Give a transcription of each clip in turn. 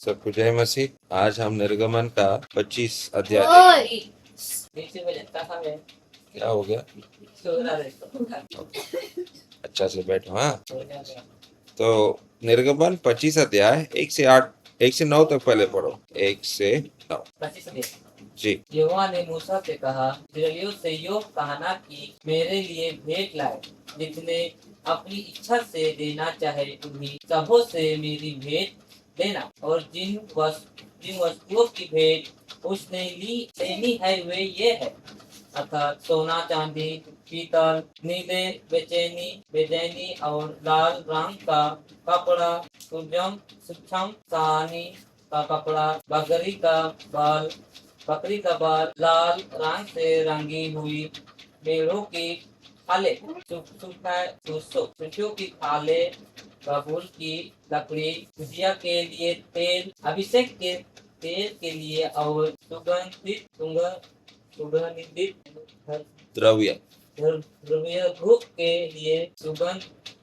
सबको जय मसीह। आज हम निर्गमन का 25 अध्याय देखेंगे। क्या हो गया? अच्छा से बैठो। हाँ, तो निर्गमन 25 अध्याय 1 से 8, 1 से 9 तक पहले पढ़ो। 1 से 9 जी। यहोवा ने मूसा से कहा, इस्राएलियों से योग कहना कि मेरे लिए भेंट लाए, जितने अपनी इच्छा से देना चाहे उन्हीं सबों से मेरी भेंट देना। और जिन वस्तुओं की भेंट उसने लेनी है वे ये है, अर्थात सोना, चांदी, पीतल, नीले, बेचैनी और लाल रंग का कपड़ा, सूक्ष्म सानी का कपड़ा, बकरी का बाल, लाल रंग से रंगी हुई भेड़ों की खाले, सूटियों की खाले, बबूल की लकड़ी, पूजा के लिए तेल, अभिषेक के तेल के लिए और सुगंधित द्रव्य धूप के लिए सुगंध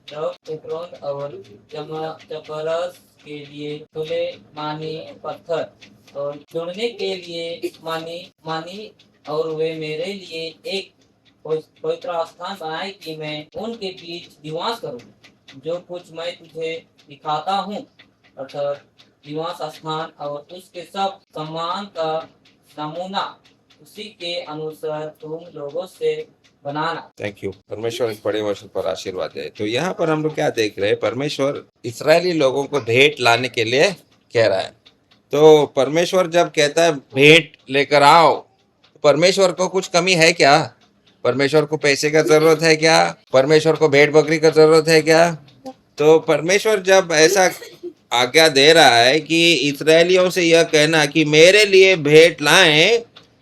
द्रव्य और चपरस के लिए तुले मानी पत्थर और चुनने के लिए मानी और वे मेरे लिए एक पवित्र स्थान बनाए कि मैं उनके बीच निवास करूं। जो कुछ मैं तुझे दिखाता हूँ, अर्थात निवास स्थान और उसके सब सम्मान का नमूना, उसी के अनुसार तुम लोगों से बनाना। Thank you. परमेश्वर इस बड़े वचन पर आशीर्वाद है। तो यहाँ पर हम लोग क्या देख रहे हैं? परमेश्वर इस्राएली लोगों को भेंट लाने के लिए कह रहा है। तो परमेश्वर जब कहता है भेंट लेकर आओ, परमेश्वर को कुछ कमी है क्या? परमेश्वर को पैसे का जरूरत है क्या? परमेश्वर को भेंट बकरी का जरूरत है क्या? तो परमेश्वर जब ऐसा आज्ञा दे रहा है कि इस्राएलियों से यह कहना कि मेरे लिए भेंट लाएं,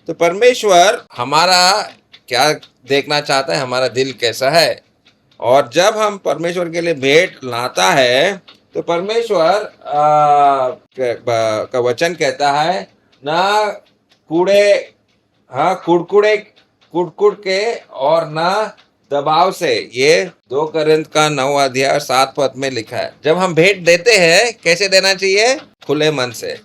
तो परमेश्वर हमारा क्या देखना चाहता है, हमारा दिल कैसा है। और जब हम परमेश्वर के लिए भेंट लाता है तो परमेश्वर का वचन कहता है ना कुड़कुड़ के और ना दबाव से। ये 2 कोरिन्थ का 9 अध्याय 7 पद में लिखा है। जब हम भेंट देते हैं कैसे देना चाहिए? खुले मन से,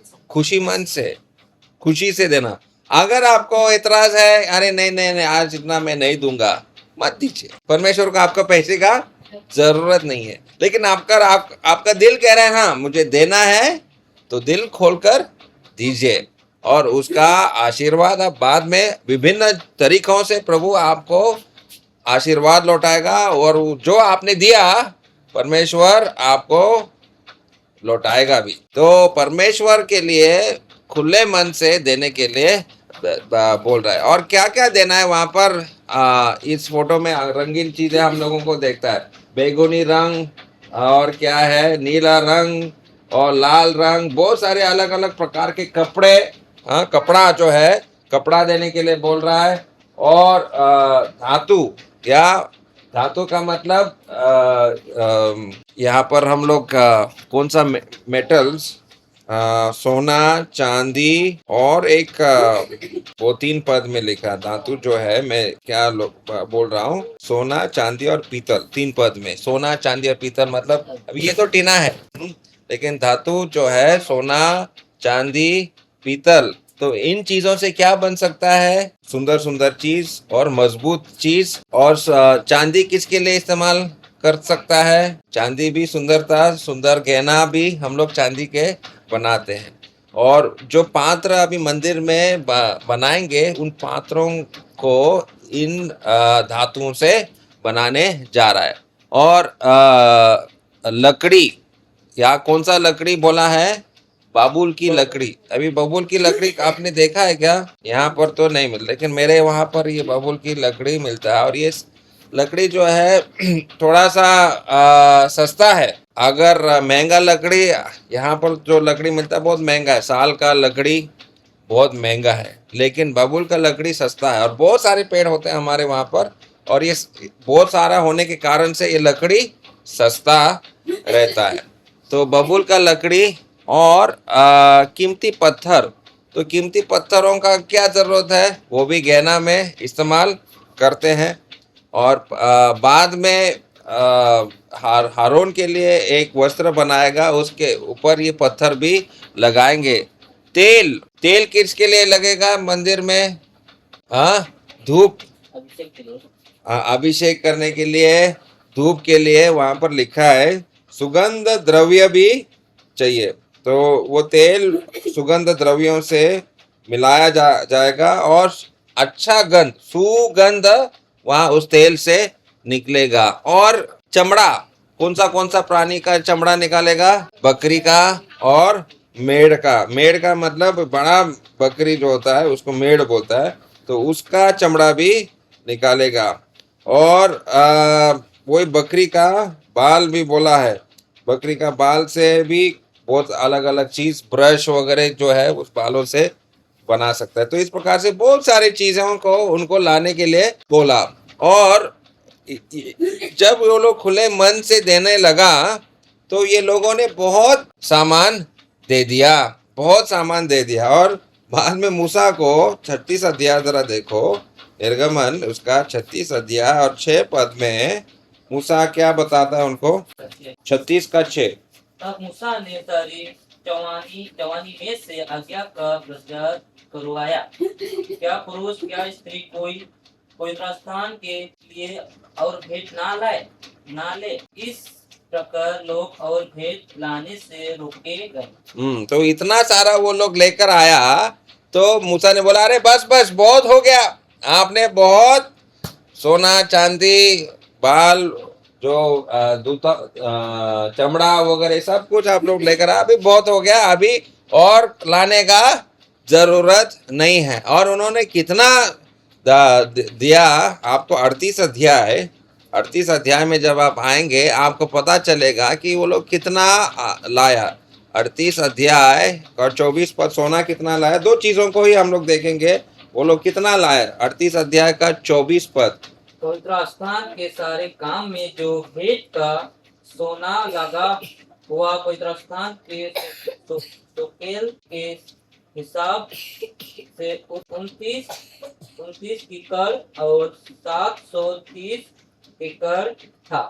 खुशी से देना। अगर आपको इतराज है, अरे नहीं आज इतना मैं नहीं दूंगा, मत दीजिए। परमेश्वर को आपका पैसे का जरूरत नहीं है, लेकिन आपका दिल कह रहा है हाँ मुझे देना है, तो दिल खोलकर दीजिए और उसका आशीर्वाद आप बाद में विभिन्न तरीकों से प्रभु आपको आशीर्वाद लौटाएगा। और जो आपने दिया परमेश्वर आपको लौटाएगा भी। तो परमेश्वर के लिए खुले मन से देने के लिए बोल रहा है। और क्या क्या देना है वहां पर? इस फोटो में रंगीन चीजें हम लोगों को देखता है। बैगनी रंग और क्या है, नीला रंग और लाल रंग, बहुत सारे अलग अलग प्रकार के कपड़े, कपड़ा जो है कपड़ा देने के लिए बोल रहा है। और धातु का मतलब यहाँ पर हम लोग कौन सा मेटल्स, सोना, चांदी और एक वो 3 पद में लिखा धातु जो है, मैं क्या बोल रहा हूँ, सोना, चांदी और पीतल। 3 पद में सोना, चांदी और पीतल मतलब अब ये तो टीना है, लेकिन धातु जो है सोना, चांदी, पीतल। तो इन चीजों से क्या बन सकता है? सुंदर सुंदर चीज और मजबूत चीज। और चांदी किसके लिए इस्तेमाल कर सकता है? चांदी भी सुंदर गहना भी हम लोग चांदी के बनाते हैं। और जो पात्र अभी मंदिर में बनाएंगे, उन पात्रों को इन धातुओं से बनाने जा रहा है। और लकड़ी, या कौन सा लकड़ी बोला है? बबूल की लकड़ी। अभी बबूल की लकड़ी आपने देखा है क्या? यहाँ पर तो नहीं मिलता, लेकिन मेरे वहां पर ये बबूल की लकड़ी मिलता है। और ये लकड़ी जो है थोड़ा सा सस्ता है। अगर महंगा लकड़ी, यहाँ पर जो लकड़ी मिलता है बहुत महंगा है, साल का लकड़ी बहुत महंगा है, लेकिन बबूल का लकड़ी सस्ता है। और बहुत सारे पेड़ होते हैं हमारे वहाँ पर, और ये बहुत सारा होने के कारण से ये लकड़ी सस्ता रहता है। तो बबूल का लकड़ी और कीमती पत्थर। तो कीमती पत्थरों का क्या जरूरत है? वो भी गहना में इस्तेमाल करते हैं। और बाद में हारून के लिए एक वस्त्र बनाएगा, उसके ऊपर ये पत्थर भी लगाएंगे। तेल तेल किसके लिए लगेगा मंदिर में? हाँ, धूप, अभिषेक के लिए। अभिषेक करने के लिए, धूप के लिए वहां पर लिखा है। सुगंध द्रव्य भी चाहिए, तो वो तेल सुगंध द्रव्यों से मिलाया जाएगा और अच्छा गंध, सुगंध वहां उस तेल से निकलेगा। और चमड़ा, कौन सा प्राणी का चमड़ा निकालेगा? बकरी का और मेढ़ का। मेढ़ का मतलब बड़ा बकरी जो होता है उसको मेढ़ बोलता है, तो उसका चमड़ा भी निकालेगा। और वही बकरी का बाल भी बोला है, बकरी का बाल से भी बहुत अलग अलग चीज, ब्रश वगैरह जो है उस बालों से बना सकता है। तो इस प्रकार से बहुत सारी चीजों को उनको लाने के लिए बोला। और जब वो लोग खुले मन से देने लगा तो ये लोगों ने बहुत सामान दे दिया, बहुत सामान दे दिया। और बाद में मूसा को 36 अध्याय जरा देखो, निर्गमन उसका 36 अध्याय और 6 पद में मूसा क्या बताता है उनको? 36 का 6। तब मूसा ने सारी जवानी में से आज्ञा का प्रचार करवाया। क्या पुरुष क्या स्त्री कोई पवित्र स्थान के लिए और भेंट ना ले। इस प्रकार लोग और भेंट लाने से रोके गए। तो इतना सारा वो लोग लेकर आया, तो मूसा ने बोला अरे बस बस बहुत हो गया, आपने बहुत सोना चांदी बाल जो जूता चमड़ा वगैरह सब कुछ आप लोग लेकर आए, अभी बहुत हो गया, अभी और लाने का जरूरत नहीं है। और उन्होंने कितना दिया आपको? 38 अध्याय में जब आप आएंगे आपको पता चलेगा कि वो लोग कितना लाया। 38 अध्याय और 24 पद सोना कितना लाया, दो चीजों को ही हम लोग देखेंगे, वो लोग कितना लाए। 38 अध्याय का 24 पद, पवित्र स्थान के सारे काम में जो भेंट का सोना लगा हुआ पवित्र स्थान के शोकेल के हिसाब से 29 किकर और 730 किकर था।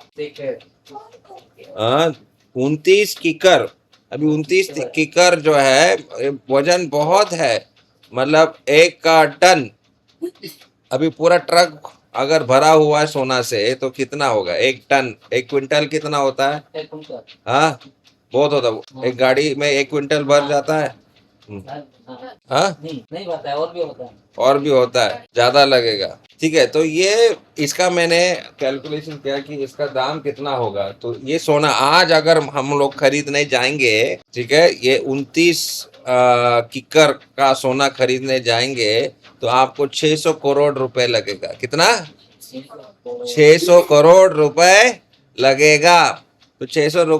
29 किकर। अभी 29 किकर जो है वजन बहुत है, मतलब 1 टन। अभी पूरा ट्रक अगर भरा हुआ है सोना से तो कितना होगा? 1 टन, 1 क्विंटल कितना होता है? 1 कुंटल। हाँ, बहुत होता है। एक गाड़ी में 1 क्विंटल भर जाता है। हाँ, नहीं होता है, और भी होता है, और भी होता है, ज्यादा लगेगा। ठीक है, तो ये इसका मैंने कैलकुलेशन किया कि इसका दाम कितना होगा। तो ये सोना आज अगर हम लोग खरीदने जाएंगे, ठीक है, ये 29 किकर का सोना खरीदने जाएंगे तो आपको 600 करोड़ रुपए लगेगा। कितना? 600 करोड़ रुपए लगेगा। तो 600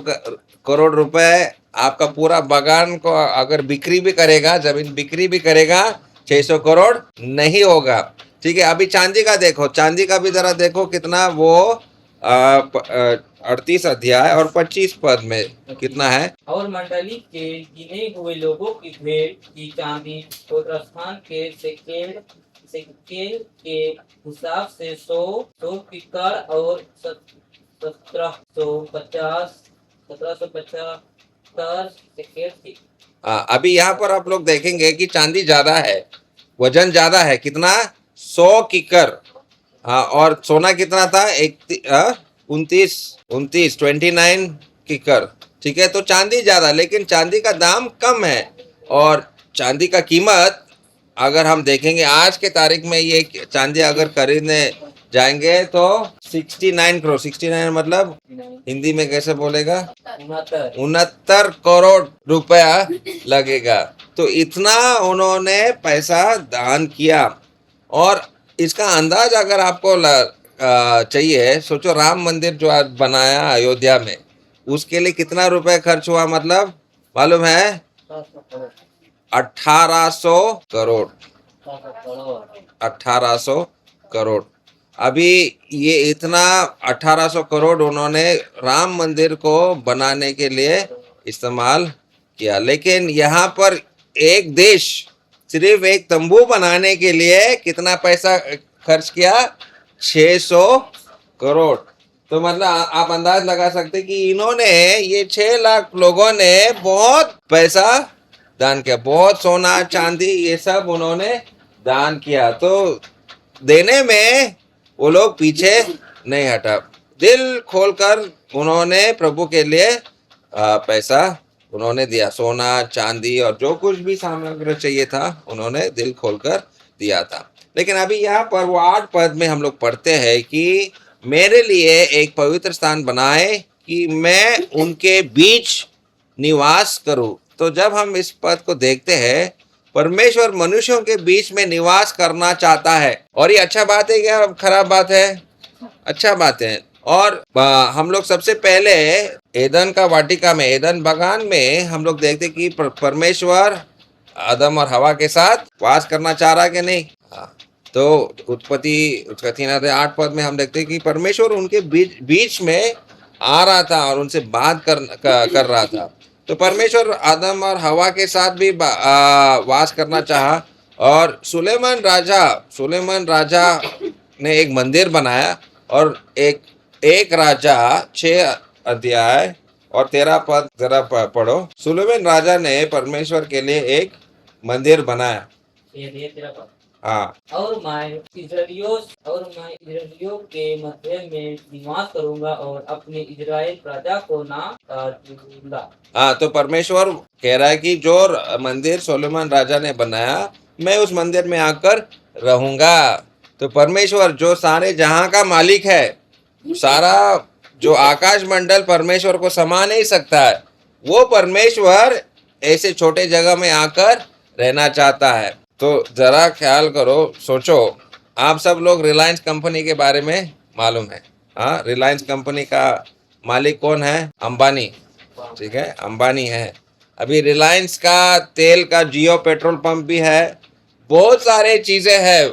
करोड़ रुपए आपका पूरा बागान को अगर बिक्री भी करेगा, जमीन बिक्री भी करेगा, 600 करोड़ नहीं होगा। ठीक है, अभी चांदी का देखो, चांदी का भी जरा देखो कितना वो 38 अध्याय और 25 पद में कितना है। और मंडली के गिने हुए लोगों की भेंट की चांदी पवित्र स्थान के सेकेल के हिसाब से 100 किकर और 1750 सेकेल थी। अभी यहाँ पर आप लोग देखेंगे कि चांदी ज्यादा है, वजन ज्यादा है। कितना? 100 किकर। और सोना कितना था? 29 किकर। ठीक है, तो चांदी ज्यादा, लेकिन चांदी का दाम कम है। और चांदी का कीमत अगर हम देखेंगे आज के तारीख में, ये चांदी अगर खरीदने जाएंगे तो 69 करोड़। 69 मतलब हिंदी में कैसे बोलेगा? 69 करोड़ रुपया लगेगा। तो इतना उन्होंने पैसा दान किया। और इसका अंदाज अगर आपको चाहिए, सोचो राम मंदिर जो आज बनाया अयोध्या में, उसके लिए कितना रुपए खर्च हुआ, मतलब मालूम है? 1800 करोड़। 1800 करोड़। अभी ये इतना 1800 करोड़ उन्होंने राम मंदिर को बनाने के लिए इस्तेमाल किया। लेकिन यहाँ पर एक देश सिर्फ एक तंबू बनाने के लिए कितना पैसा खर्च किया? 600 करोड़। तो मतलब आप अंदाज लगा सकते कि इन्होंने, ये 6 लाख लोगों ने बहुत पैसा दान किया, बहुत सोना चांदी ये सब उन्होंने दान किया। तो देने में वो लोग पीछे नहीं हटा, दिल खोलकर उन्होंने प्रभु के लिए पैसा उन्होंने दिया, सोना चांदी और जो कुछ भी सामग्री चाहिए था उन्होंने दिल खोलकर दिया था। लेकिन अभी यहाँ पर वो 8 पद में हम लोग पढ़ते हैं कि मेरे लिए एक पवित्र स्थान बनाए कि मैं उनके बीच निवास करूं। तो जब हम इस पद को देखते हैं, परमेश्वर मनुष्यों के बीच में निवास करना चाहता है। और ये अच्छा बात है क्या खराब बात है? अच्छा बात है। और हम लोग सबसे पहले एदन का वाटिका में, एदन बागान में हम लोग देखते कि परमेश्वर आदम और हवा के साथ वास करना चाह रहा कि नहीं। तो उत्पत्ति उसका 3 8 पद में हम देखते कि परमेश्वर उनके बीच में आ रहा था और उनसे बात कर रहा था। तो परमेश्वर आदम और हवा के साथ भी वास करना चाहा। और सुलेमान राजा ने एक मंदिर बनाया। और एक राजा 6 अध्याय और 13 पद जरा पढ़ो। सुलेमान राजा ने परमेश्वर के लिए एक मंदिर बनाया। ये 13 पद। हाँ, और मैं इस्राएलियों के मध्य में निवास करूंगा और अपने इजराइल प्रजा को ना दूंगा। हाँ, तो परमेश्वर कह रहा है कि जो मंदिर सोलोमन राजा ने बनाया, मैं उस मंदिर में आकर रहूंगा। तो परमेश्वर जो सारे जहां का मालिक है, सारा जो आकाश मंडल परमेश्वर को समा नहीं सकता है, वो परमेश्वर ऐसे छोटे जगह में आकर रहना चाहता है। तो जरा ख्याल करो, सोचो, आप सब लोग रिलायंस कंपनी के बारे में मालूम है। हाँ, रिलायंस कंपनी का मालिक कौन है? अंबानी। ठीक है, अंबानी है। अभी रिलायंस का तेल का जियो पेट्रोल पंप भी है, बहुत सारे चीजें हैं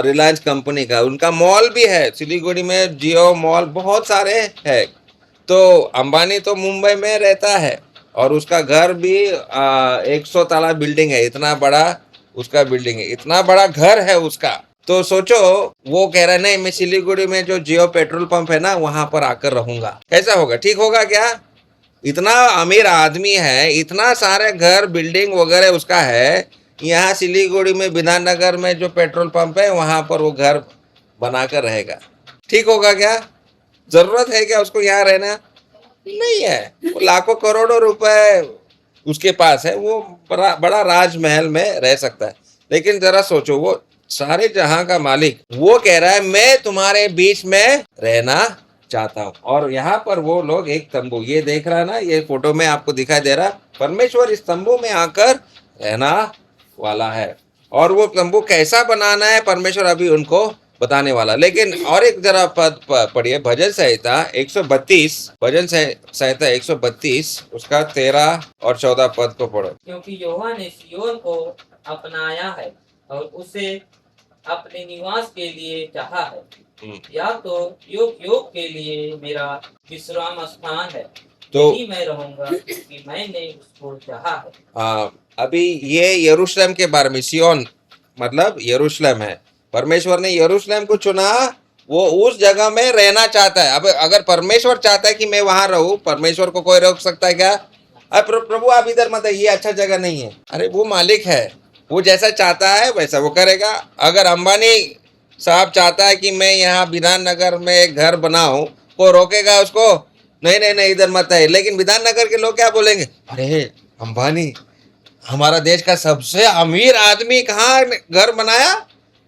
रिलायंस कंपनी का। उनका मॉल भी है सिलीगुड़ी में, जियो मॉल बहुत सारे है। तो अंबानी तो मुंबई में रहता है और उसका घर भी 100 तला बिल्डिंग है, इतना बड़ा उसका बिल्डिंग है, इतना बड़ा घर है उसका। तो सोचो, वो कह रहा है नहीं, मैं सिलीगुड़ी में जो जियो पेट्रोल पंप है ना, वहां पर आकर रहूंगा। कैसा होगा? ठीक होगा क्या? इतना अमीर आदमी है, इतना सारे घर बिल्डिंग वगैरह उसका है, यहाँ सिलीगुड़ी में विधान नगर में जो पेट्रोल पंप है वहां पर वो घर बनाकर रहेगा। ठीक होगा क्या? जरूरत है क्या उसको यहाँ रहना? नहीं है। वो लाखों करोड़ों रुपए उसके पास है, वो बड़ा राजमहल में रह सकता है। लेकिन जरा सोचो, वो सारे जहां का मालिक वो कह रहा है मैं तुम्हारे बीच में रहना चाहता हूं। और यहाँ पर वो लोग एक तंबू, ये देख रहा ना, ये फोटो में आपको दिखाई दे रहा, परमेश्वर इस तंबू में आकर रहना वाला है। और वो तंबू कैसा बनाना है परमेश्वर अभी उनको बताने वाला। लेकिन और एक जरा पद पढ़िए, भजन संहिता 132, भजन संहिता 132 उसका 13 और 14 पद को पढ़ो। क्योंकि यहोवा ने सिय्योन को अपनाया है और उसे अपने निवास के लिए चाहा है। या तो युग युग के लिए मेरा विश्राम स्थान है, तो मैं रहूंगा कि मैंने उसको चाहा है। अभी ये यरूशलेम के बारे में, सिय्योन मतलब यरूशलेम है। परमेश्वर ने यरूशलेम को चुना, वो उस जगह में रहना चाहता है। अब अगर परमेश्वर चाहता है कि मैं वहां रहूं, परमेश्वर को कोई रोक सकता है क्या? प्रभु आप इधर मत, ये अच्छा जगह नहीं है। अरे वो मालिक है, वो जैसा चाहता है वैसा वो करेगा। अगर अंबानी साहब चाहता है कि मैं यहाँ विधान नगर में एक घर बनाऊं, कोई रोकेगा उसको? नहीं नहीं नहीं, इधर मत है। लेकिन विधान नगर के लोग क्या बोलेंगे? अरे अंबानी, हमारा देश का सबसे अमीर आदमी कहाँ घर बनाया?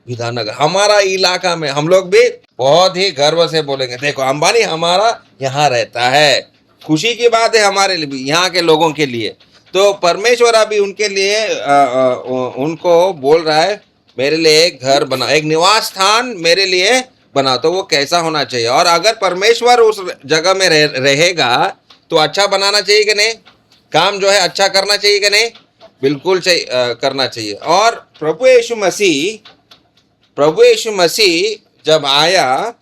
विधान नगर, हमारा इलाका में। हम लोग भी बहुत ही गर्व से बोलेंगे, देखो अंबानी हमारा यहाँ रहता है। खुशी की बात है हमारे लिए भी, यहाँ के लोगों के लिए। तो परमेश्वर अभी उनके लिए उनको बोल रहा है, मेरे लिए एक घर बना, एक निवास स्थान मेरे लिए बना। तो वो कैसा होना चाहिए? और अगर परमेश्वर उस जगह में रहेगा तो अच्छा बनाना चाहिए कि नहीं? काम जो है अच्छा करना चाहिए कि नहीं? बिल्कुल करना चाहिए। और प्रभु यीशु मसीह जब आया,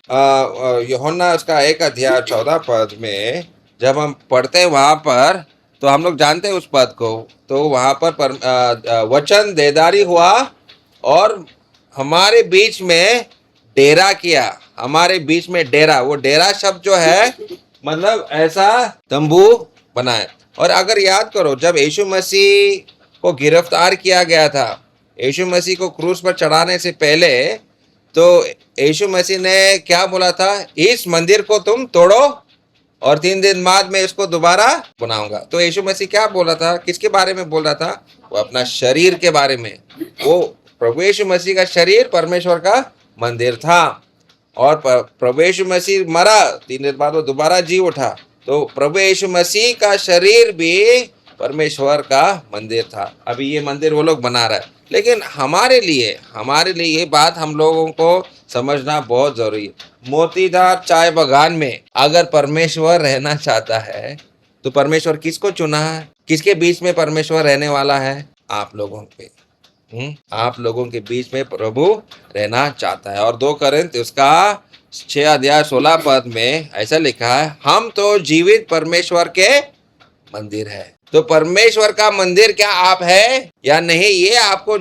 यूहन्ना उसका 1 अध्याय 14 पद में जब हम पढ़ते हैं वहां पर, तो हम लोग जानते हैं उस पद को। तो वहां पर वचन देदारी हुआ और हमारे बीच में डेरा किया, हमारे बीच में डेरा, वो डेरा शब्द जो है मतलब ऐसा तंबू बनाए। और अगर याद करो जब यीशु मसीह को गिरफ्तार किया गया था, यीशु मसीह को क्रूस पर चढ़ाने से पहले, तो यीशु मसीह ने क्या बोला था, इस मंदिर को तुम तोड़ो और 3 दिन बाद में इसको दोबारा बनाऊंगा। तो यीशु मसीह क्या बोला था, किसके बारे में बोल रहा था, वो अपना शरीर के बारे में। वो प्रभु यीशु मसीह का शरीर परमेश्वर का मंदिर था, और प्रभु यीशु मसीह मरा, 3 दिन बाद वो दोबारा जी उठा, तो प्रभु यीशु मसीह का शरीर भी परमेश्वर का मंदिर था। अभी ये मंदिर वो लोग बना रहा है, लेकिन हमारे लिए ये बात हम लोगों को समझना बहुत जरूरी है। मोतीदार चाय बागान में अगर परमेश्वर रहना चाहता है, तो परमेश्वर किसको चुना है, किसके बीच में परमेश्वर रहने वाला है, आप लोगों पे। आप लोगों के बीच में प्रभु रहना चाहता है। और 2 कोरिन्थ उसका 6 अध्याय 16 में ऐसा लिखा है, हम तो जीवित परमेश्वर के मंदिर है। तो परमेश्वर का मंदिर क्या आप है या नहीं, ये आपको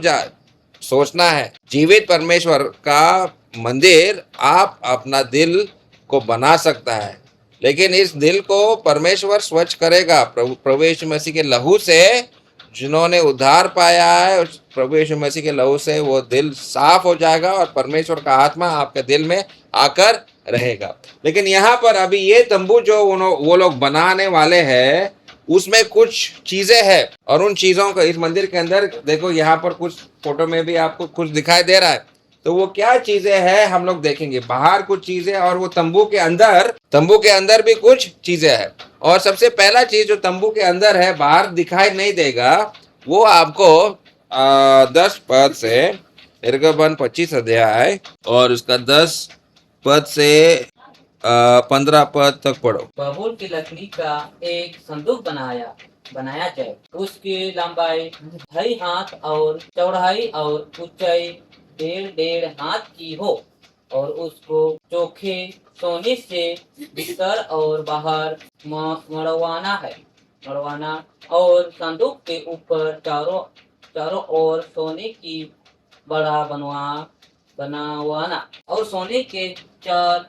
सोचना है। जीवित परमेश्वर का मंदिर आप अपना दिल को बना सकता है, लेकिन इस दिल को परमेश्वर स्वच्छ करेगा प्रभु यीशु मसीह के लहू से। जिन्होंने उद्धार पाया है, उस प्रभु यीशु मसीह के लहू से वो दिल साफ हो जाएगा और परमेश्वर का आत्मा आपके दिल में आकर रहेगा। लेकिन यहाँ पर अभी ये तंबू जो वो लोग बनाने वाले हैं, उसमें कुछ चीजें हैं, और उन चीजों को इस मंदिर के अंदर देखो, यहाँ पर कुछ फोटो में भी आपको कुछ दिखाई दे रहा है। तो वो क्या चीजें हैं हम लोग देखेंगे। बाहर कुछ चीजें, और वो तंबू के अंदर भी कुछ चीजें हैं। और सबसे पहला चीज जो तंबू के अंदर है, बाहर दिखाई नहीं देगा, वो आपको 10 पद से निर्गमन 25 अध्याय और उसका 10 पद से 15 पद तक पढ़ो। बबूल की लकड़ी का एक संदूक बनाया जाए। उसकी लंबाई 2.5 हाथ और चौड़ाई और ऊंचाई 1.5 हाथ की हो, और उसको चोखे सोने से भीतर और बाहर मड़वाना, और संदूक के ऊपर चारों ओर सोने की बड़ा बनवाना, और सोने के 4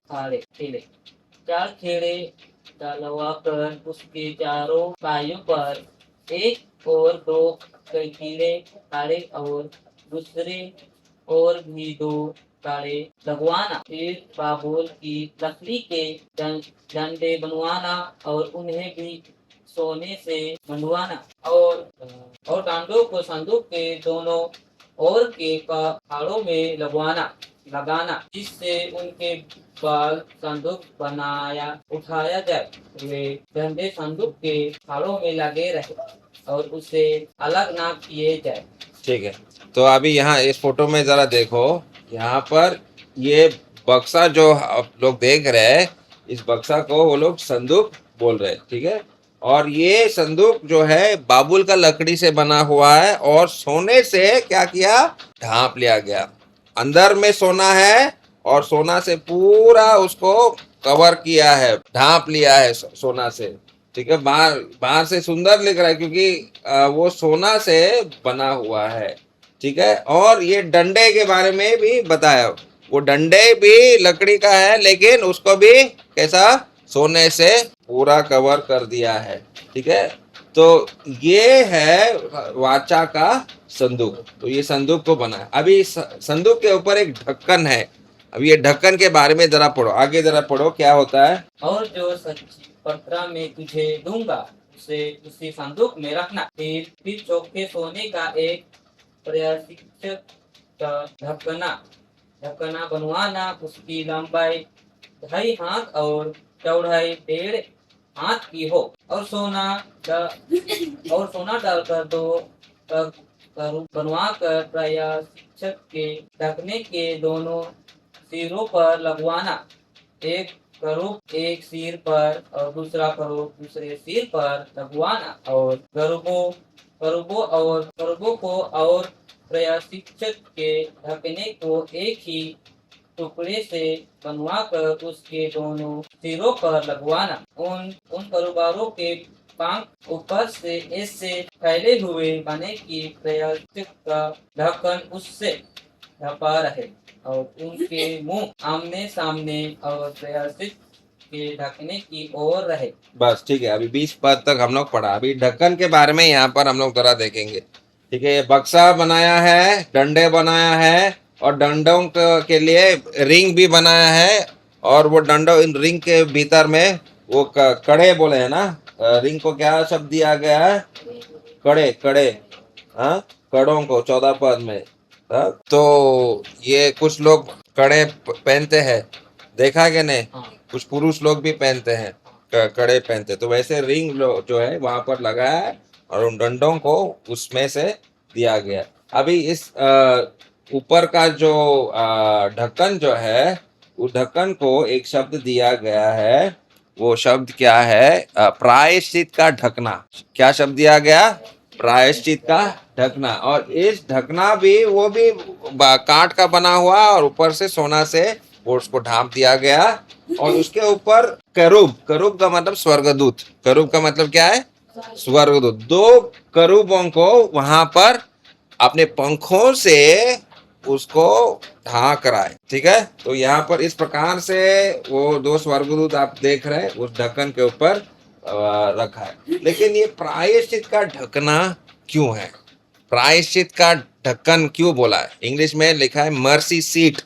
खेड़े डलवाकर उसके चारों पायों पर एक और 2 कीड़े काढ़े और दूसरे और भी 2 काढ़े लगवाना। फिर बाबुल की लकड़ी के डंडे बनवाना और उन्हें भी सोने से बनवाना, और डांडों को संदूक के दोनों ओर के फाड़ों में लगाना, जिससे उनके बाल संदूक उठाया जाए। वे डंडे संदूक के फाड़ों में लगे रहे और उसे अलग ना किए जाए। ठीक है, तो अभी यहाँ इस फोटो में जरा देखो, यहाँ पर ये बक्सा जो आप लोग देख रहे हैं, इस बक्सा को वो लोग संदूक बोल रहे हैं, ठीक है। और ये संदूक जो है बाबुल का लकड़ी से बना हुआ है, और सोने से क्या किया, ढांप लिया गया। अंदर में सोना है, और सोना से पूरा उसको कवर किया है, ढांप लिया है सोना से, ठीक है। बाहर से सुंदर लग रहा है, क्योंकि वो सोना से बना हुआ है, ठीक है। और ये डंडे के बारे में भी बताया, वो डंडे भी लकड़ी का है, लेकिन उसको भी कैसा, सोने से पूरा कवर कर दिया है, ठीक है। तो ये है वाचा का संदूक। तो ये संदूक को बना है। अभी संदूक के ऊपर एक ढक्कन है। अभी ये ढक्कन के बारे में जरा पढ़ो, आगे जरा पढ़ो क्या होता है। और जो सच्ची पत्रा में तुझे दूंगा, उसे उसी संदूक में रखना। फिर चौके सोने का एक प्रशिक्षक ढक्कना बनवाना। उसकी लंबाई 2.5 हाथ और चौड़ाई 1.5 हाथ की हो, और सोना डालकर 2 बनवाकर प्रशिक्षक के ढकने के दोनों सिरों पर लगवाना। एक करूब एक सिर पर और दूसरा करूब दूसरे सिर पर लगवाना, और करूबों को और प्रशिक्षक के ढकने को एक ही टुकड़े से बनवाकर उसके दोनों सिरों पर लगवाना। उन करूबारों के पंख ऊपर से ऐसे फैले हुए बने कि प्रशिक्षक का ढक्कन उससे ढपा रहे और उनके मुंह आमने सामने और प्रायश्चित के ढकने की ओर रहे। बस ठीक है, अभी 20 पद तक हम लोग पढ़ा। अभी ढक्कन के बारे में यहाँ पर हम लोग जरा देखेंगे। ठीक है, बक्सा बनाया है, डंडे बनाया है और डंडों के लिए रिंग भी बनाया है। और वो डंडों, इन रिंग के भीतर में वो कड़े बोले हैं ना, रिंग को क्या शब्द दिया गया है? कड़े, कड़े। हाँ, कड़ों को 14 पद में। हाँ, तो ये कुछ लोग कड़े पहनते हैं, देखा कि नहीं? हाँ। कुछ पुरुष लोग भी पहनते हैं, कड़े पहनते। तो वैसे रिंग जो है वहां पर लगाया है और उन डंडों को उसमें से दिया गया। अभी इस ऊपर का जो ढक्कन जो है, उस ढक्कन को एक शब्द दिया गया है। वो शब्द क्या है? प्रायश्चित का ढकना। क्या शब्द दिया गया? प्रायश्चित का ढकना। और इस ढकना भी, वो भी काठ का बना हुआ और ऊपर से सोना से वो उसको ढांप दिया गया। और उसके ऊपर करूब, करूब का मतलब स्वर्गदूत। करूब का मतलब क्या है? स्वर्गदूत। 2 करूबों को वहां पर अपने पंखों से उसको ढांक रहा है। ठीक है, तो यहाँ पर इस प्रकार से वो 2 स्वर्गदूत आप देख रहे हैं उस ढक्कन के ऊपर रखा है। लेकिन ये प्रायश्चित का ढकना क्यों है? प्रायश्चित का ढक्कन क्यों बोला है? इंग्लिश में लिखा है मर्सी सीट।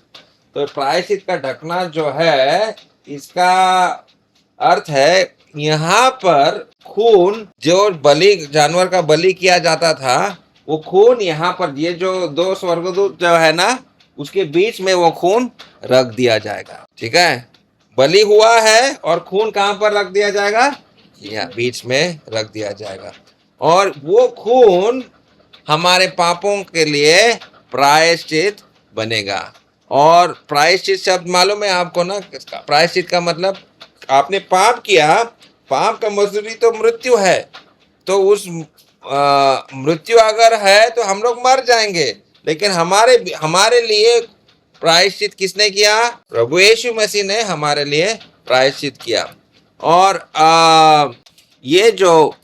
तो प्रायश्चित का ढकना जो है, इसका अर्थ है यहाँ पर खून, जो बलि, जानवर का बलि किया जाता था, वो खून यहाँ पर, ये जो 2 स्वर्गदूत जो है ना, उसके बीच में वो खून रख दिया जाएगा। ठीक है, बलि हुआ है और खून कहाँ पर रख दिया जाएगा? यहाँ बीच में रख दिया जाएगा। और वो खून हमारे पापों के लिए प्रायश्चित बनेगा। और प्रायश्चित शब्द मालूम है आपको ना? प्रायश्चित का मतलब, आपने पाप किया, पाप का मजदूरी तो मृत्यु है। तो उस मृत्यु अगर है तो हम लोग मर जाएंगे। लेकिन हमारे लिए प्रायश्चित किसने किया? प्रभु यीशु मसीह ने हमारे लिए प्रायश्चित किया। और ये जो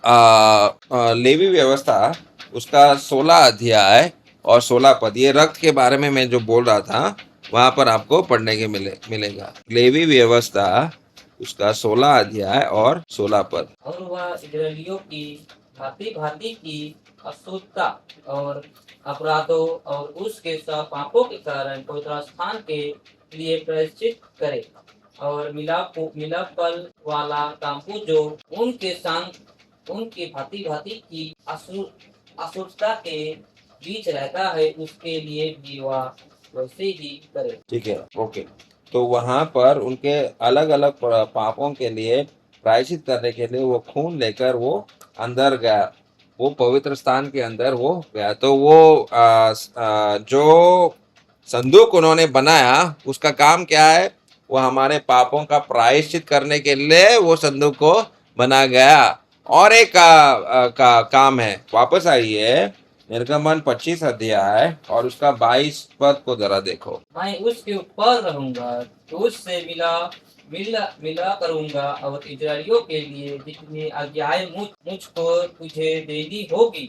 लेवी व्यवस्था, उसका 16 अध्याय और 16 पद, ये रक्त के बारे में मैं जो बोल रहा था, वहां पर आपको पढ़ने के मिलेगा। लेवी व्यवस्था, उसका 16 अध्याय और 16 पद। और वह इस्राएलियों की भांति भांति की अशुद्धता और अपराधों और उसके सब पापों के कारण पवित्र स्थान के लिए प्रायश्चित करे और मिलाप पल वाला तांबू जो उनके संग उनकी भांति भांति की अशुद्धता के बीच रहता है, उसके लिए भी वह वैसे ही करे। ठीक है, ओके। तो वहां पर उनके अलग अलग पापों के लिए प्रायश्चित करने के लिए वो खून लेकर वो अंदर गया, वो पवित्र स्थान के अंदर वो गया। तो वो जो संदूक उन्होंने बनाया, उसका काम क्या है? वो हमारे पापों का प्रायश्चित करने के लिए वो संदूक को बना गया। और एक का काम है, वापस आइए निर्गमन 25 अध्याय और उसका 22 पद को जरा देखो। मैं उसके ऊपर रहूंगा, तो उससे मिला करूंगा और इस्राएलियों के लिए जितनी आज्ञाएं मुझको तुझे देनी होगी,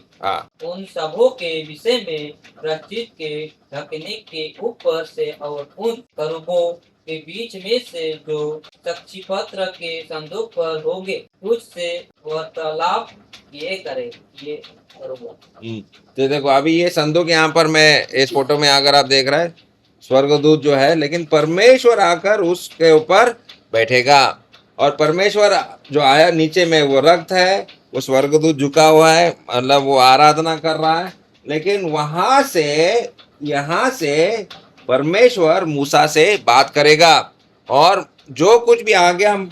उन सबों के विषय में प्रायश्चित के ढकने के ऊपर से और उन करूबों के बीच में से जो साक्षी पत्र के संदूक पर होंगे, तुझसे वार्तालाप ये करे, ये करूंगा। तो देखो, अभी ये संदूक यहाँ पर, मैं इस फोटो में अगर आप देख रहे हैं, स्वर्गदूत जो है, लेकिन परमेश्वर आकर उसके ऊपर बैठेगा। और परमेश्वर जो आया नीचे में, वो रक्त है, वो स्वर्गदूत झुका हुआ है, मतलब वो आराधना कर रहा है। लेकिन वहां से, यहाँ से परमेश्वर मूसा से बात करेगा। और जो कुछ भी आगे हम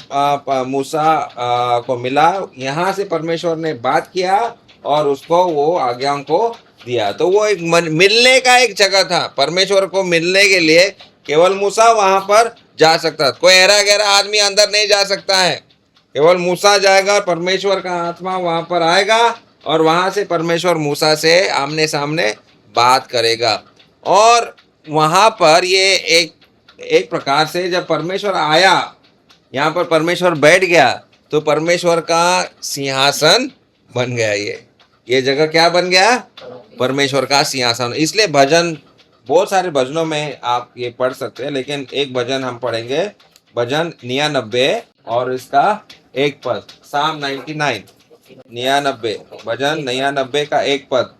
मूसा को मिला, यहाँ से परमेश्वर ने बात किया और उसको वो आज्ञाओं को दिया। तो वो एक मिलने का एक जगह था। परमेश्वर को मिलने के लिए केवल मूसा वहां पर जा सकता, कोई ऐरा गहरा आदमी अंदर नहीं जा सकता है। केवल मूसा जाएगा और परमेश्वर का आत्मा वहां पर आएगा और वहां से परमेश्वर मूसा से आमने सामने बात करेगा। और वहां पर ये एक प्रकार से जब परमेश्वर आया, यहाँ पर परमेश्वर बैठ गया, तो परमेश्वर का सिंहासन बन गया। ये जगह क्या बन गया? परमेश्वर का सिंहासन। इसलिए भजन बहुत सारे भजनों में आप ये पढ़ सकते हैं, लेकिन एक भजन हम पढ़ेंगे, भजन 99 और इसका एक पद, साम 99, 99, भजन 99 का एक पद।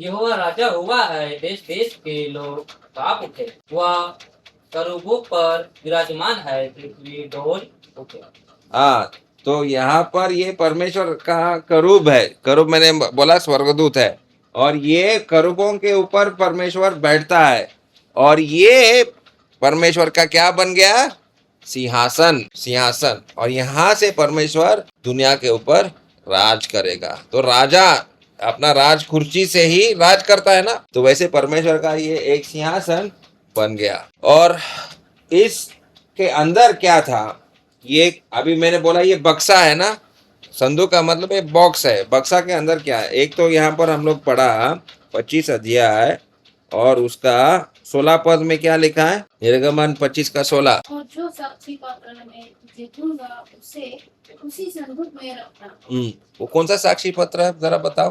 यहोवा राजा हुआ है, देश देश के लोग काँप उठे। वह करूबों पर विराजमान है, पृथ्वी डोल उठे। हाँ, तो यहाँ पर ये परमेश्वर का करूब है। करूब मैंने बोला स्वर्गदूत है, और ये करूबों के ऊपर परमेश्वर बैठता है, और ये परमेश्वर का क्या बन गया? सिंहासन, सिंहासन। और यहाँ से परमेश्वर दुनिया के ऊपर राज करेगा। तो राजा अपना राज कुर्सी से ही राज करता है ना, तो वैसे परमेश्वर का ये एक सिंहासन बन गया। और इसके अंदर क्या था? ये अभी मैंने बोला ये बक्सा है ना, संदूक का मतलब एक बॉक्स है। बक्सा के अंदर क्या है? एक तो यहाँ पर हम लोग पढ़ा 25 अध्याय और उसका 16 पद में क्या लिखा है? निर्गमन 25 का 16। और जो साक्षी पात्र में जीतूंगा उसे उसी संदूक में रखना। वो कौन सा साक्षी पत्र है, जरा बताओ।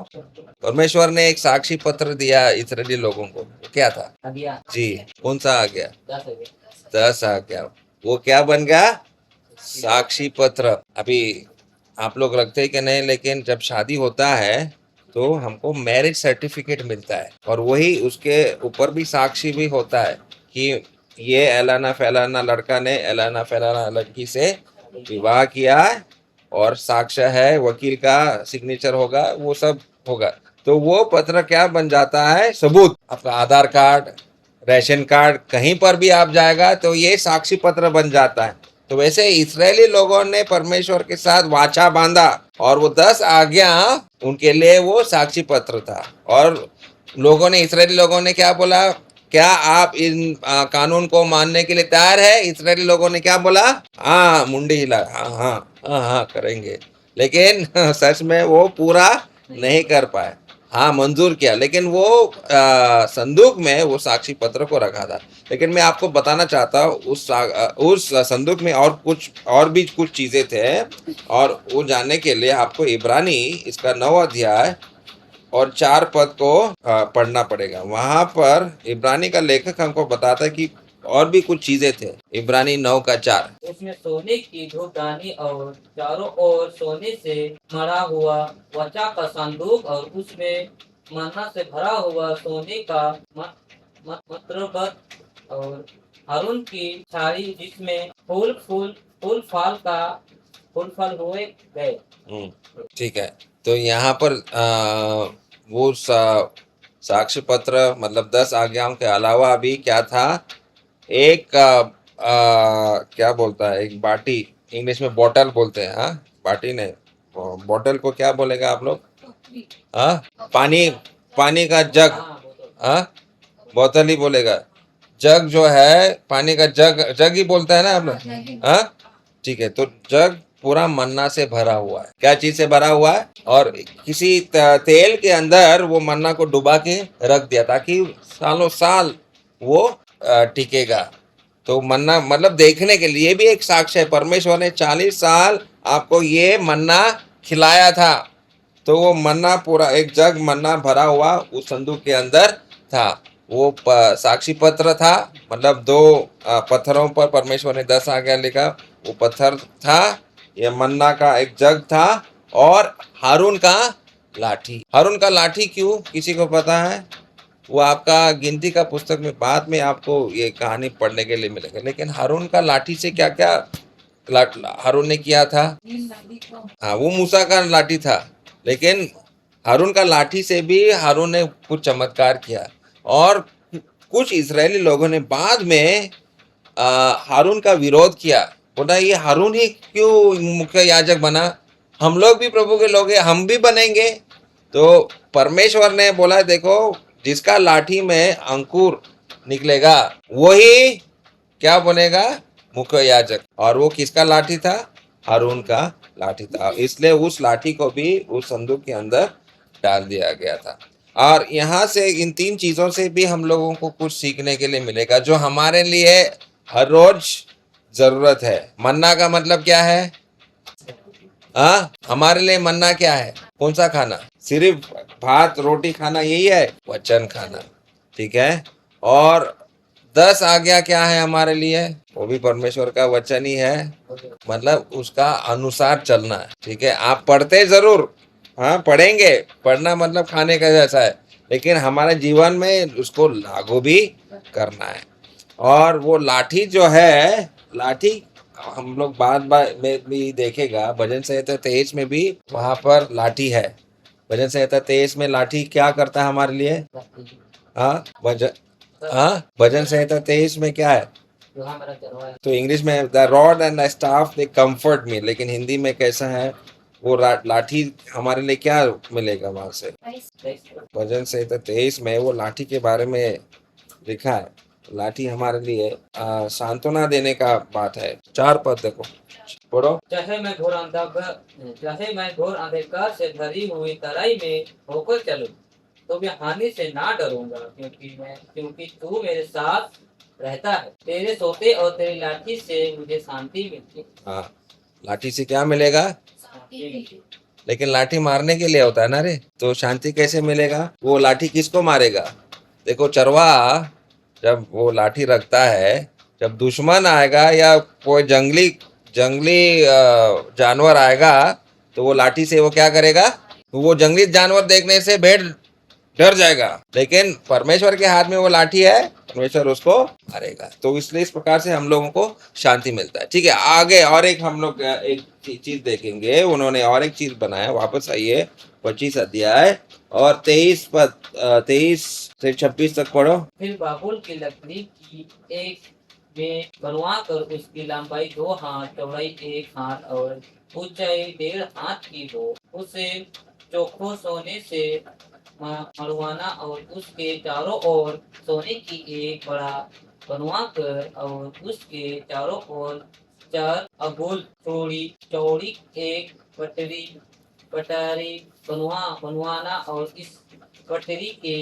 परमेश्वर ने एक साक्षी पत्र दिया इस्राएली लोगों को, वो क्या था? आज्ञा जी, कौन सा आ गया? 10 हो गया। 10 आ गया। वो क्या बन गया? साक्षी पत्र। अभी आप लोग रखते हैं कि नहीं, लेकिन जब शादी होता है तो हमको मैरिज सर्टिफिकेट मिलता है, और वही उसके ऊपर भी साक्षी भी होता है कि ये एलाना फैलाना लड़का ने एलाना फैलाना लड़की से विवाह किया है, और साक्ष्य है, वकील का सिग्नेचर होगा, वो सब होगा। तो वो पत्र क्या बन जाता है? सबूत। आपका आधार कार्ड, राशन कार्ड, कहीं पर भी आप जाएगा तो ये साक्षी पत्र बन जाता है। तो वैसे इस्राएली लोगों ने परमेश्वर के साथ वाचा बांधा, और वो 10 आज्ञा उनके लिए वो साक्षी पत्र था। और लोगों ने, इस्राएली लोगों ने क्या बोला? क्या आप इन कानून को मानने के लिए तैयार है? इस्राएली लोगों ने क्या बोला? हाँ, मुंडी हिला, हाँ हाँ हाँ हाँ करेंगे। लेकिन सच में वो पूरा नहीं कर पाए। हाँ, मंजूर किया, लेकिन वो संदूक में वो साक्षी पत्र को रखा था। लेकिन मैं आपको बताना चाहता हूँ उस संदूक में और भी कुछ चीजें थे, और वो जानने के लिए आपको इब्रानी इसका 9 अध्याय और 4 पद को पढ़ना पड़ेगा। वहां पर इब्रानी का लेखक हमको बताता है कि और भी कुछ चीजें थे। इब्रानी 9 का 4। उसमें सोने की धूपदानी और चारों ओर सोने से मढ़ा हुआ वचा का संदूक, और उसमें मन्ना से भरा हुआ सोने का मत्रबत, और हारून की छाड़ी जिसमें फूल फाल हुए गए। ठीक है। तो यहाँ पर वो साक्ष्य पत्र मतलब 10 आज्ञाओं के अलावा भी क्या था? एक क्या बोलता है, एक बाटी, इंग्लिश में बॉटल बोलते हैं। हाँ, बाटी नहीं, बॉटल को क्या बोलेगा आप लोग? हाँ, पानी का जग। हाँ, बोतल ही बोलेगा। जग जो है, पानी का जग ही बोलता है ना आप लोग? हाँ, ठीक है। तो जग पूरा मन्ना से भरा हुआ है। क्या चीज से भरा हुआ है? और किसी तेल के अंदर वो मन्ना को डुबा के रख दिया, ताकि सालों साल वो टिकेगा। तो मन्ना मतलब देखने के लिए भी एक साक्ष्य है। परमेश्वर ने 40 साल आपको ये मन्ना खिलाया था। तो वो मन्ना पूरा एक जग मन्ना भरा हुआ उस संदूक के अंदर था। वो साक्षी पत्र था, मतलब 2 पत्थरों पर परमेश्वर ने 10 आज्ञा लिखा। वो पत्थर था, ये मन्ना का एक जग था, और हारून का लाठी। हारून का लाठी क्यों, किसी को पता है? वो आपका गिनती का पुस्तक में बाद में आपको ये कहानी पढ़ने के लिए मिलेगा। लेकिन हारून का लाठी से क्या क्या हारून ने किया था? हाँ, वो मूसा का लाठी था, लेकिन हारून का लाठी से भी हारून ने कुछ चमत्कार किया। और कुछ इस्राएली लोगों ने बाद में हारून का विरोध किया, बोला ये हारून ही क्यों मुख्य याजक बना? हम लोग भी प्रभु के लोग हैं, हम भी बनेंगे। तो परमेश्वर ने बोला देखो, जिसका लाठी में अंकुर निकलेगा वही क्या बनेगा? मुख्य याजक। और वो किसका लाठी था? हारून का लाठी था। इसलिए उस लाठी को भी उस संदूक के अंदर डाल दिया गया था। और यहाँ से इन 3 चीजों से भी हम लोगों को कुछ सीखने के लिए मिलेगा, जो हमारे लिए हर रोज जरूरत है। मन्ना का मतलब क्या है? हाँ, हमारे लिए मन्ना क्या है? कौन सा खाना? सिर्फ भात रोटी खाना यही है? वचन खाना। ठीक है। और 10 आज्ञा क्या है हमारे लिए? वो भी परमेश्वर का वचन ही है, मतलब उसका अनुसार चलना है। ठीक है, आप पढ़ते जरूर, हाँ पढ़ेंगे, पढ़ना मतलब खाने का जैसा है, लेकिन हमारे जीवन में उसको लागू भी करना है। और वो लाठी जो है, लाठी हम लोग बाद में भी देखेगा, भजन संहिता 23 में भी वहां पर लाठी है। भजन संहिता 23 में लाठी क्या करता है हमारे लिए? हाँ भजन संहिता 23 में क्या है? जो हमारा चरवाहा तो इंग्लिश में the rod and the staff they comfort me, लेकिन हिंदी में कैसा है? वो लाठी हमारे लिए क्या मिलेगा वहां से? है। भजन संहिता 23 में वो लाठी के बारे में लिखा है। लाठी हमारे लिए सांत्वना देने का बात है। 4 पद देखो, पढ़ो। चाहे मैं घोर अंधकार से भरी हुई तराई में होकर चलूं, तो मैं हानि से ना डरूंगा, क्योंकि तू मेरे साथ रहता है। तेरे सोते और तेरी लाठी से मुझे शांति मिलती है। हाँ, लाठी से क्या मिलेगा? लेकिन लाठी मारने के लिए होता है ना रे, तो शांति कैसे मिलेगा? वो लाठी किसको मारेगा? देखो, चरवाहा जब वो लाठी रखता है, जब दुश्मन आएगा या कोई जंगली जानवर आएगा, तो वो लाठी से वो क्या करेगा? तो वो जंगली जानवर देखने से भेड़ डर जाएगा, लेकिन परमेश्वर के हाथ में वो लाठी है, परमेश्वर उसको मारेगा। तो इसलिए इस प्रकार से हम लोगों को शांति मिलता है। ठीक है, आगे और एक हम लोग एक चीज देखेंगे। उन्होंने और एक चीज बनाया, वापस आइए 25 अध्याय और 23 से 26 तक पढ़ो। फिर बाबुल की लकड़ी की एक में बनवा कर उसकी लंबाई 2 हाथ, चौड़ाई 1 हाथ और ऊंचाई 1.5 हाथ की हो। उसे चोखो सोने से मरवाना और उसके चारों ओर सोने की एक बड़ा बनवा कर और उसके चारों ओर 4 अगुल चौड़ी एक पटारी बनवाना और इस पटरी के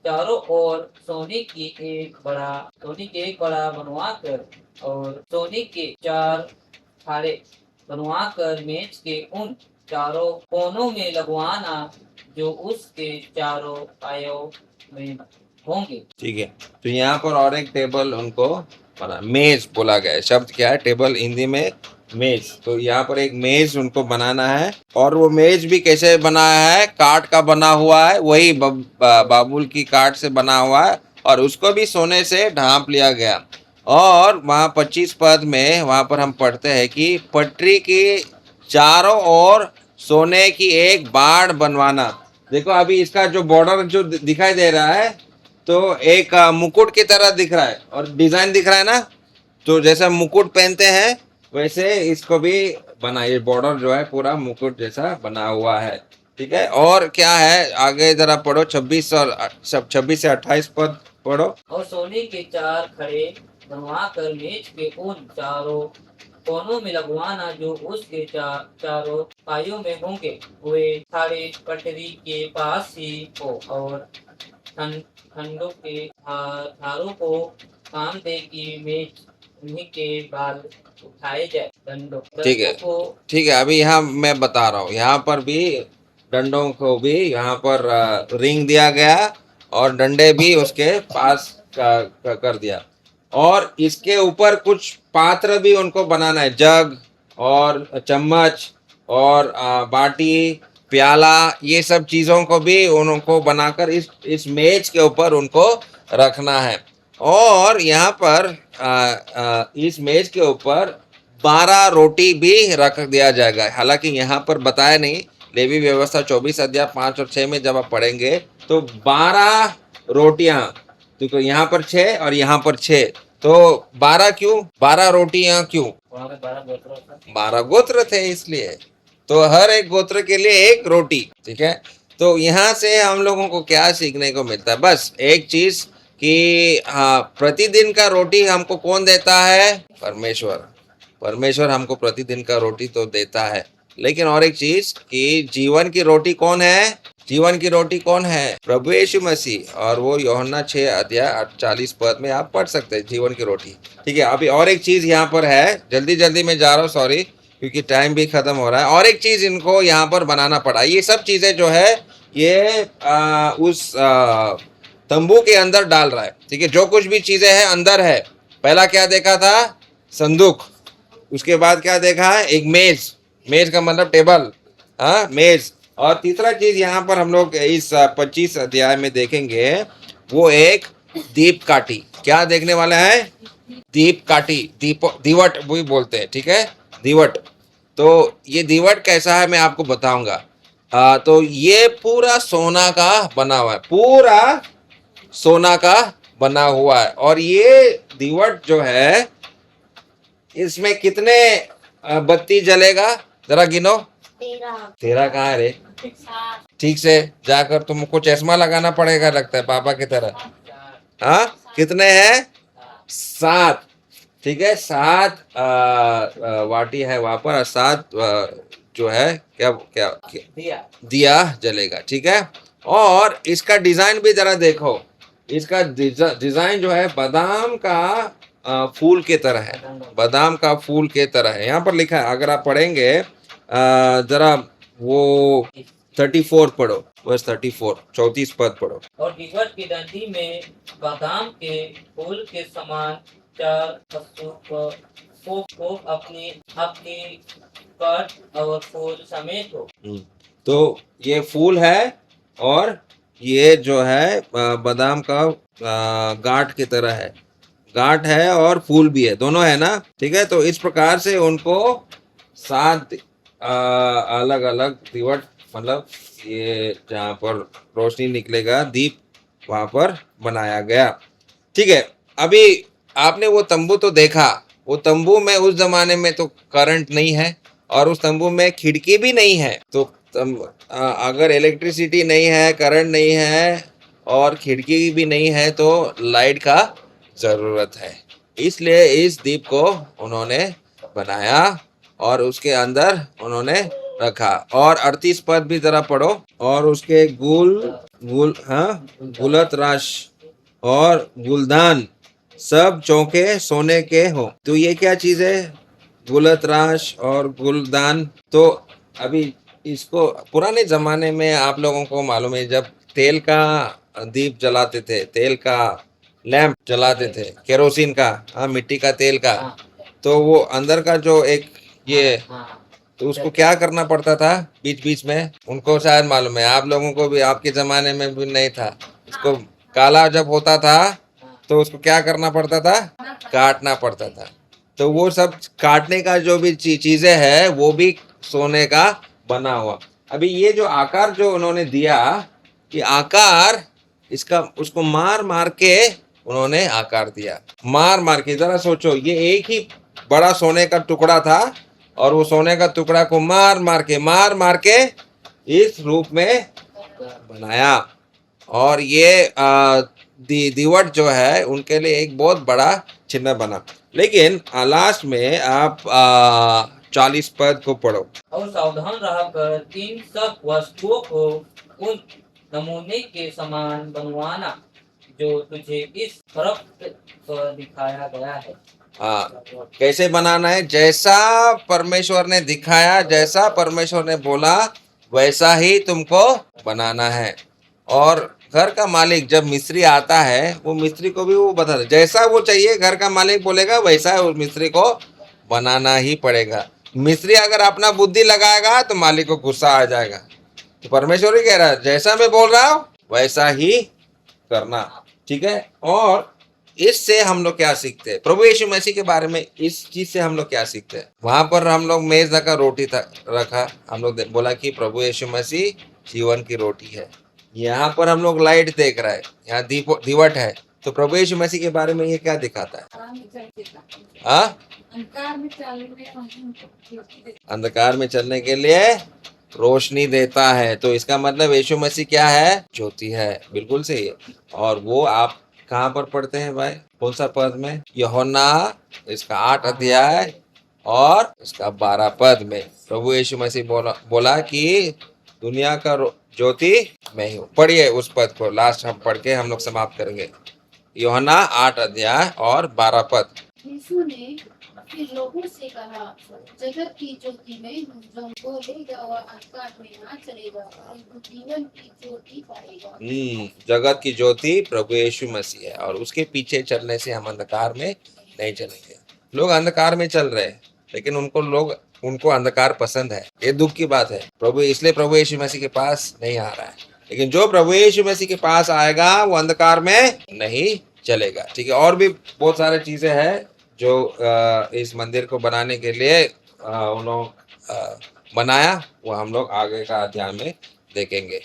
चारों ओर सोने की एक बड़ा बनवा कर और सोने के 4 खाड़े बनवा कर मेज के उन चारों कोनों में लगवाना, जो उसके चारों पायों में होंगे। ठीक है, तो यहाँ पर और एक टेबल उनको बना, मेज बोला गया है। शब्द क्या है? टेबल, हिंदी में मेज। तो यहाँ पर एक मेज उनको बनाना है, और वो मेज भी कैसे बनाया है? काठ का बना हुआ है, वही बाबुल की काठ से बना हुआ है, और उसको भी सोने से ढांप लिया गया। और वहाँ 25 पद में वहाँ पर हम पढ़ते हैं कि पटरी की चारों ओर सोने की एक बाड़ बनवाना। देखो, अभी इसका जो बॉर्डर जो दिखाई दे रहा है, तो एक मुकुट की तरह दिख रहा है, और डिजाइन दिख रहा है ना, तो जैसा मुकुट पहनते हैं वैसे इसको भी बना, ये बॉर्डर जो है पूरा मुकुट जैसा बना हुआ है। ठीक है, और क्या है आगे जरा पढ़ो, 26 से 28 पद पढ़ो। और सोने के 4 खड़े बनवा कर मेज के उन चारों कोनों में लगवाना, जो उसके चारों पायों में होंगे। वे खाड़े पटरी के पास ही हो, और खंडों के धारों को काम दे कि मेज उन्हीं के बाल उठाए जाए। ठीक है, ठीक है, अभी यहाँ मैं बता रहा हूँ, यहाँ पर भी डंडों को भी यहाँ पर रिंग दिया गया, और डंडे भी उसके पास कर दिया, और इसके ऊपर कुछ पात्र भी उनको बनाना है, जग और चम्मच और बाटी, प्याला, ये सब चीजों को भी उनको बनाकर इस मेज के ऊपर उनको रखना है। और यहाँ पर इस मेज के ऊपर 12 रोटी भी रख दिया जाएगा। हालांकि यहाँ पर बताया नहीं, लेवी व्यवस्था 24 अध्याय 5 और 6 में जब आप पढ़ेंगे तो 12 रोटियां, तो यहाँ पर 6 और यहाँ पर 6, तो 12 क्यों? 12 रोटियां क्यों? 12 गोत्र थे इसलिए, तो हर एक गोत्र के लिए एक रोटी। ठीक है, तो यहाँ से हम लोगों को क्या सीखने को मिलता है? बस एक चीज कि हाँ, प्रतिदिन का रोटी हमको कौन देता है? परमेश्वर हमको प्रतिदिन का रोटी तो देता है, लेकिन और एक चीज कि जीवन की रोटी कौन है? जीवन की रोटी कौन है? प्रभु यीशु मसीह। और वो यूहन्ना 6 अध्याय 40 पद में आप पढ़ सकते हैं, जीवन की रोटी। ठीक है, अभी और एक चीज यहाँ पर है, जल्दी में जा रहा हूँ, सॉरी, क्योंकि टाइम भी खत्म हो रहा है। और एक चीज इनको यहाँ पर बनाना पड़ा। ये सब चीजें जो है ये उस तंबू के अंदर डाल रहा है। ठीक है, जो कुछ भी चीजें हैं अंदर है। पहला क्या देखा था? संदूक। उसके बाद क्या देखा है? एक मेज। मेज का मतलब टेबल, हाँ मेज। और तीसरा चीज यहाँ पर हम लोग इस 25 अध्याय में देखेंगे, वो एक दीप काठी। क्या देखने वाला है? दीप काठी, दीवट भी बोलते हैं। ठीक है, दीवट। तो ये दीवट कैसा है मैं आपको बताऊंगा। तो ये पूरा सोना का बना हुआ है, पूरा सोना का बना हुआ है। और ये दीवट जो है, इसमें कितने बत्ती जलेगा? जरा गिनो। 13 कहाँ है रे? ठीक से जाकर तुमको चश्मा लगाना पड़ेगा, लगता है पापा की तरह। हाँ, कितने हैं? 7। ठीक है, 7 वाटी है वहां पर, और 7 जो है क्या क्या दिया जलेगा। ठीक है, और इसका डिजाइन भी जरा देखो। इसका डिजाइन जो है बादाम का फूल के तरह है, बादाम का फूल के तरह है। यहाँ पर लिखा है, अगर आप पढ़ेंगे जरा वो 34 पढ़ो, बस 34 34 पद पढ़ो। और दीवट की डंडी में बादाम के फूल के समान 4 स्तूप को अपनी अपनी कट और फूल समेत हो। तो ये फूल है, और ये जो है बादाम का गांठ की तरह है। गांठ है और फूल भी है, दोनों है ना। ठीक है, तो इस प्रकार से उनको 7 अलग अलग दीवट, मतलब ये जहाँ पर रोशनी निकलेगा दीप, वहां पर बनाया गया। ठीक है, अभी आपने वो तंबू तो देखा। वो तंबू में उस जमाने में तो करंट नहीं है, और उस तंबू में खिड़की भी नहीं है। तो अगर इलेक्ट्रिसिटी नहीं है, करंट नहीं है, और खिड़की भी नहीं है, तो लाइट का जरूरत है। इसलिए इस दीप को उन्होंने बनाया और उसके अंदर उन्होंने रखा। और 38 पद भी जरा पढ़ो। और उसके गुलत राश और गुलदान सब चौके सोने के हो। तो ये क्या चीज है? गुलत राश और गुलदान। तो अभी इसको पुराने जमाने में आप लोगों को मालूम है, जब तेल का दीप जलाते थे, तेल का लैंप जलाते थे, केरोसिन का, हाँ मिट्टी का तेल का, तो वो अंदर का जो एक ये, तो उसको क्या करना पड़ता था बीच बीच में? उनको शायद मालूम है, आप लोगों को भी, आपके जमाने में भी नहीं था। इसको काला जब होता था तो उसको क्या करना पड़ता था? काटना पड़ता था। तो वो सब काटने का जो भी चीजें है, वो भी सोने का बना हुआ। अभी ये जो आकार जो उन्होंने दिया, ये आकार इसका, उसको मार मार के उन्होंने आकार दिया। मार मार के, जरा सोचो, ये एक ही बड़ा सोने का टुकड़ा था, और वो सोने का टुकड़ा को मार मार के इस रूप में बनाया। और ये दीवट जो है उनके लिए एक बहुत बड़ा चिन्ह बना। लेकिन लास्ट में आप 40 पद को पढ़ो। और सावधान रहकर इन सब वस्तुओं को उन नमूने के समान बनवाना जो तुझे इस तरफ पर दिखाया गया है। हाँ, कैसे बनाना है? जैसा परमेश्वर ने दिखाया, जैसा परमेश्वर ने बोला, वैसा ही तुमको बनाना है। और घर का मालिक जब मिस्त्री आता है, वो मिस्त्री को भी वो बताता है, जैसा वो चाहिए घर का मालिक बोलेगा वैसा उस मिस्त्री को बनाना ही पड़ेगा। मिस्त्री अगर अपना बुद्धि लगाएगा तो मालिक को गुस्सा आ जाएगा। तो परमेश्वर ही कह रहा है, जैसा मैं बोल रहा हूँ वैसा ही करना। ठीक है, और इससे हम लोग क्या सीखते हैं? प्रभु यीशु मसीह के बारे में इस चीज से हम लोग क्या सीखते हैं? वहां पर हम लोग मेज रखा, रोटी रखा, हम लोग बोला कि प्रभु यीशु मसीह जीवन की रोटी है। यहाँ पर हम लोग लाइट देख रहा है, यहाँ दीवट है। तो प्रभु यीशु मसीह के बारे में ये क्या दिखाता है? हाँ, अंधकार में चलने के लिए रोशनी देता है। तो इसका मतलब यीशु मसीह क्या है? ज्योति है। बिल्कुल सही है। और वो आप कहाँ पर पढ़ते हैं भाई? कौन सा पद में? यूहन्ना इसका 8 अध्याय और इसका 12 पद में प्रभु यीशु मसीह बोला कि दुनिया का ज्योति मैं ही हूँ। पढ़िए उस पद को, लास्ट हम पढ़ के हम लोग समाप्त करेंगे। यूहन्ना 8 अध्याय और 12 पद। यीशु ने फिर लोगों से कहा, जगत की ज्योति मैं हूँ, जो बोलेगा वह अंधकार में ना चलेगा परंतु जीवन की ज्योति पाएगा। जगत की ज्योति प्रभु यीशु मसीह है और उसके पीछे चलने से हम अंधकार में नहीं चलेंगे। लोग अंधकार में चल रहे हैं लेकिन उनको अंधकार पसंद है। ये दुख की बात है। इसलिए प्रभु यीशु मसीह के पास नहीं आ रहा है। लेकिन जो प्रभु यीशु मसीह के पास आएगा वो अंधकार में नहीं चलेगा। ठीक है, और भी बहुत सारे चीजें हैं जो इस मंदिर को बनाने के लिए उन्होंने बनाया, वो हम लोग आगे का अध्याय में देखेंगे।